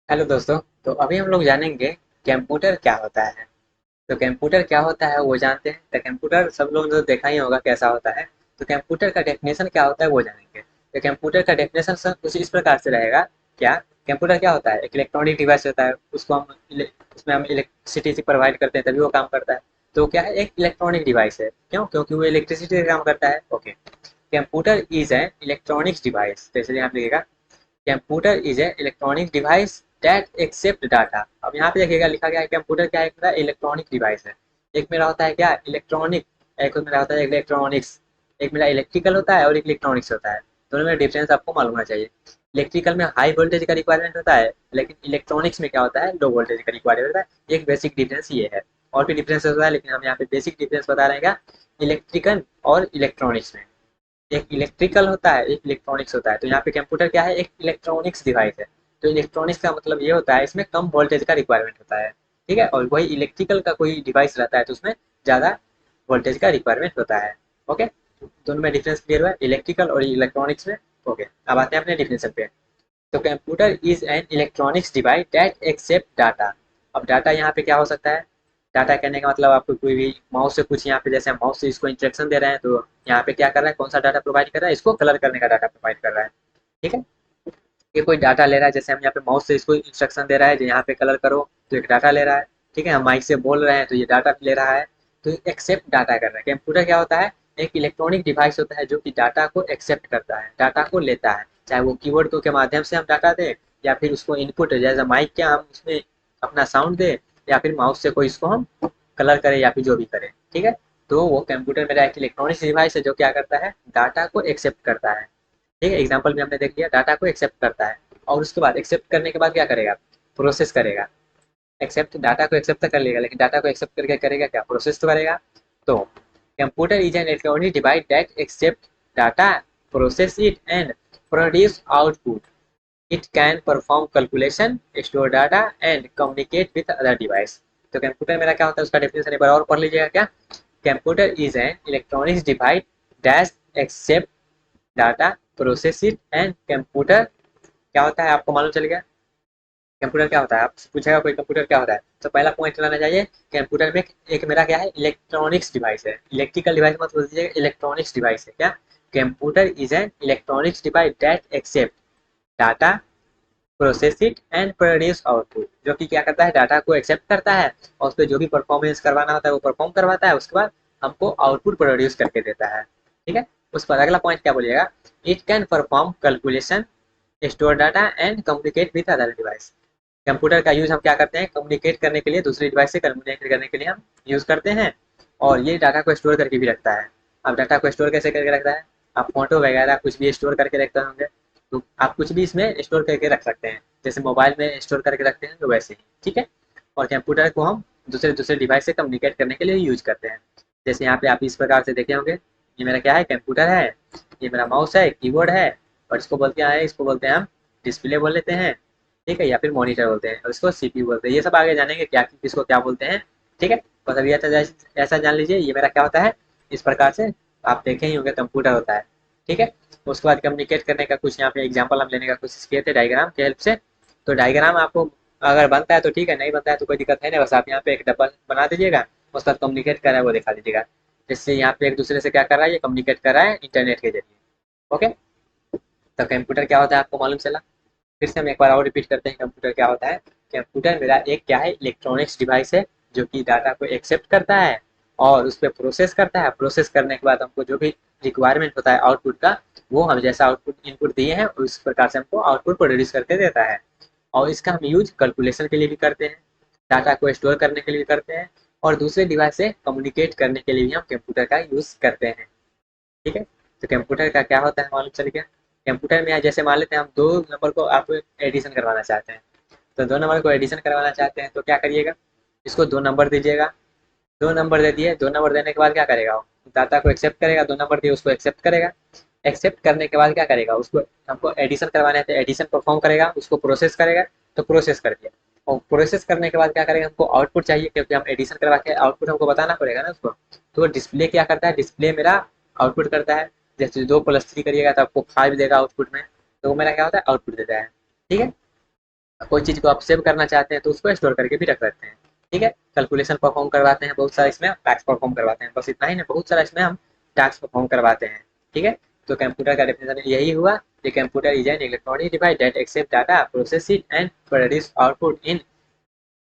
Hello दोस्तों। तो अभी हम लोग जानेंगे कंप्यूटर क्या होता है। तो कंप्यूटर क्या होता है वो जानते हैं। तो कंप्यूटर सब लोग तो देखा ही होगा कैसा होता है। तो कंप्यूटर का डेफिनेशन क्या होता है वो जानेंगे। तो कंप्यूटर का डेफिनेशन सर कुछ इस प्रकार से रहेगा। क्या कंप्यूटर क्या होता है? एक इलेक्ट्रॉनिक डिवाइस होता है, उसको हम उसमें हम इलेक्ट्रिसिटी से प्रोवाइड करते हैं तभी वो काम करता है। तो क्या है? एक इलेक्ट्रॉनिक डिवाइस है। क्यों? क्योंकि वो इलेक्ट्रिसिटी से काम करता है। Okay. Computer is an electronics device, जैसे यहाँ पे लिखेगा computer is a electronic device that accept data. अब यहाँ पे देखिएगा लिखा गया है कंप्यूटर क्या है? एक मेरा इलेक्ट्रॉनिक डिवाइस है। एक मेरा होता है क्या? इलेक्ट्रॉनिक। एक मेरा होता है इलेक्ट्रॉनिक्स। एक मेरा इलेक्ट्रिकल होता है और एक इलेक्ट्रॉनिक्स होता है। दोनों में डिफरेंस आपको मालूम होना चाहिए। इलेक्ट्रिकल में हाई वोल्टेज का रिक्वायरमेंट होता है, लेकिन इलेक्ट्रॉनिक्स में क्या होता है? लो वोल्टेज का रिक्वायरमेंट होता है। एक बेसिक डिफरेंस ये है। और भी डिफरेंस होता है, लेकिन हम यहाँ पे बेसिक डिफरेंस बता रहे हैं क्या? इलेक्ट्रिकल और इलेक्ट्रॉनिक्स में एक इलेक्ट्रिकल होता है, एक इलेक्ट्रॉनिक्स होता है। तो यहाँ पे कंप्यूटर क्या है? एक इलेक्ट्रॉनिक्स डिवाइस है। तो इलेक्ट्रॉनिक्स का मतलब ये होता है इसमें कम वोल्टेज का रिक्वायरमेंट होता है। ठीक है। और वही इलेक्ट्रिकल का कोई डिवाइस रहता है तो उसमें ज़्यादा वोल्टेज का रिक्वायरमेंट होता है। ओके। दोनों में डिफरेंस क्लियर हुआ इलेक्ट्रिकल और इलेक्ट्रॉनिक्स में। ओके। अब आते हैं अपने डिफिनेशन पे। तो computer is an electronics device that accept data. अब डाटा यहाँ पे क्या हो सकता है? डाटा कहने का मतलब आपको कोई भी माउस से कुछ, यहाँ पे जैसे हम माउस से इसको इंस्ट्रक्शन दे रहे हैं तो यहाँ पे क्या कर रहा है? कौन सा डाटा प्रोवाइड कर रहा है? इसको कलर करने का डाटा प्रोवाइड कर रहा है। ठीक है। ये कोई डाटा ले रहा है, जैसे हम यहाँ पे माउस से इसको इंस्ट्रक्शन दे रहा है जो यहाँ पे कलर करो, तो एक डाटा ले रहा है। ठीक है। हम माइक से बोल रहे हैं तो ये डाटा ले रहा है। तो एक्सेप्ट डाटा कर रहा है। कंप्यूटर क्या होता है? एक इलेक्ट्रॉनिक डिवाइस होता है जो कि डाटा को एक्सेप्ट करता है, डाटा को लेता है। चाहे वो कीबोर्ड के माध्यम से हम डाटा दें, या फिर उसको इनपुट जैसे माइक के हम उसमें अपना साउंड दें, या फिर माउस से कोई इसको हम कलर करें या फिर जो भी करें। ठीक है। तो वो कंप्यूटर मेरा एक इलेक्ट्रॉनिक डिवाइस है जो क्या करता है? डाटा को एक्सेप्ट करता है। ठीक है। एग्जाम्पल में हमने देख लिया डाटा को एक्सेप्ट करता है। और उसके बाद एक्सेप्ट करने के बाद क्या करेगा? प्रोसेस करेगा। एक्सेप्ट डाटा को एक्सेप्ट तो कर लेगा, लेकिन डाटा को एक्सेप्ट करके करेगा क्या? प्रोसेस तो करेगा। तो computer is an electronic device that accept data, process it and produce output. It can perform calculation, store data and communicate with other device. तो कंप्यूटर मेरा क्या होता है उसका डेफिनेशन एक बार और पढ़ लीजिएगा क्या? Computer is an electronics device that accept data, process it and computer क्या होता है आपको मालूम चल गया? कंप्यूटर क्या होता है? आपसे पूछेगा कोई कंप्यूटर क्या होता है, तो पहला पॉइंट लाना चाहिए कंप्यूटर में एक मेरा क्या है? इलेक्ट्रॉनिक्स डिवाइस है। इलेक्ट्रिकल डिवाइस मत बोल दीजिएगा, इलेक्ट्रॉनिक्स डिवाइस है क्या? Computer is an electronics device that accept data, process it and produce output. जो कि क्या करता है? डाटा को एक्सेप्ट करता है और उस पर जो भी परफॉर्मेंस करवाना होता है वो परफॉर्म करवाता है। उसके बाद हमको आउटपुट प्रोड्यूस करके देता है। ठीक है। उस पर अगला पॉइंट क्या बोलिएगा? It can perform calculation, store data and communicate with other device. Computer का यूज हम क्या करते हैं? कम्युनिकेट करने के लिए, दूसरी डिवाइस से कम्युनिकेट करने के लिए हम यूज करते हैं। और ये डाटा को स्टोर करके भी रखता है। अब डाटा को स्टोर कैसे करके रखता है? आप फोटो वगैरह कुछ भी स्टोर करके रखते होंगे, तो आप कुछ भी इसमें स्टोर करके रख सकते हैं, जैसे मोबाइल में स्टोर करके रखते हैं तो वैसे ही। ठीक है। और कंप्यूटर को हम दूसरे दूसरे डिवाइस से कम्युनिकेट करने के लिए यूज करते हैं। जैसे यहाँ पे आप इस प्रकार से देखे होंगे, ये मेरा क्या है? कंप्यूटर है। ये मेरा माउस है, कीबोर्ड है। और इसको बोलते हैं, इसको बोलते हैं हम डिस्प्ले बोल लेते हैं। ठीक है। या फिर मॉनिटर बोलते हैं, और इसको सीपीयू बोलते हैं। ये सब आगे जानेंगे क्या किसको क्या बोलते हैं। ठीक है। बस अभी ऐसा जान लीजिए ये मेरा क्या होता है। इस प्रकार से आप देखे ही होंगे कंप्यूटर होता है। ठीक है। उसके बाद कम्युनिकेट करने का कुछ यहाँ पे एग्जाम्पल हम लेने का कोशिश किए थे डायग्राम के हेल्प से। तो डायग्राम आपको अगर बनता है तो ठीक है, नहीं बनता है तो कोई दिक्कत है नहीं। बस आप यहाँ पे एक डबल बना दीजिएगा, उसका कम्युनिकेट कर रहा है वो दिखा दीजिएगा। जिससे यहाँ पे एक दूसरे से क्या कर रहा है? ये कम्युनिकेट कर रहा है इंटरनेट के जरिए। ओके। तो कंप्यूटर क्या होता है आपको मालूम चला। फिर से हम एक बार और रिपीट करते हैं कंप्यूटर क्या होता है। कंप्यूटर मेरा एक क्या है? इलेक्ट्रॉनिक्स डिवाइस है जो कि डाटा को एक्सेप्ट करता है और उस पर प्रोसेस करता है। प्रोसेस करने के बाद हमको जो भी रिक्वायरमेंट होता है आउटपुट का, वो हम जैसा आउटपुट इनपुट दिए हैं उस प्रकार से हमको आउटपुट प्रोड्यूस करके देता है। और इसका हम यूज कैलकुलेशन के लिए भी करते हैं, डाटा को स्टोर करने के लिए भी करते हैं, और दूसरे डिवाइस से कम्युनिकेट करने के लिए भी हम कंप्यूटर का यूज करते हैं। ठीक है। तो कंप्यूटर का क्या होता है मालूम चल गया। कंप्यूटर में जैसे मान लेते हैं हम दो नंबर को आप एडिशन करवाना चाहते हैं। तो दो नंबर को एडिशन करवाना चाहते हैं तो क्या करिएगा? इसको दो नंबर दीजिएगा। दो नंबर दे दिए, दो नंबर देने के बाद क्या करेगा? वो डाटा को एक्सेप्ट करेगा, दो नंबर दिए उसको एक्सेप्ट करेगा। एक्सेप्ट करने के बाद क्या करेगा? उसको हमको एडिशन करवाना है तो एडिशन परफॉर्म करेगा, उसको प्रोसेस करेगा। तो प्रोसेस कर दिया। और प्रोसेस करने के बाद क्या करेगा? हमको आउटपुट चाहिए क्योंकि हम एडिशन करवा के आउटपुट हमको बताना पड़ेगा ना उसको। तो डिस्प्ले क्या करता है? डिस्प्ले मेरा आउटपुट करता है। जैसे 2+3 करिएगा तो आपको 5 देगा आउटपुट में। तो वो मेरा क्या होता है? आउटपुट देता है। ठीक है। कोई चीज़ को आप सेव करना चाहते हैं तो उसको स्टोर करके भी रख सकते हैं। ठीक है, कैलकुलेशन परफॉर्म करवाते हैं, बहुत सारा इसमें टैक्स परफॉर्म करवाते हैं, बस इतना ही ना, बहुत सारा इसमें हम टैक्स परफॉर्म करवाते हैं। ठीक है, तो कंप्यूटर का डेफिनेशन यही हुआ कि computer is an electronic device that accept data, process it and produce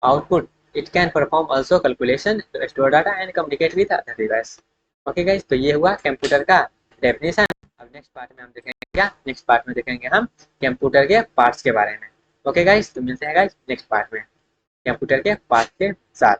output. It can perform also calculation, store data and communicate with other device. Okay guys, तो ये हुआ कंप्यूटर का डेफिनेशन। अब next part में हम देखेंगे क्या, next part में देखेंगे हम कंप्यूटर के पार्ट्स के बारे में। ओके गाइस, तो मिलते हैं गाइस नेक्स्ट पार्ट में कंप्यूटर के पार्ट के साथ।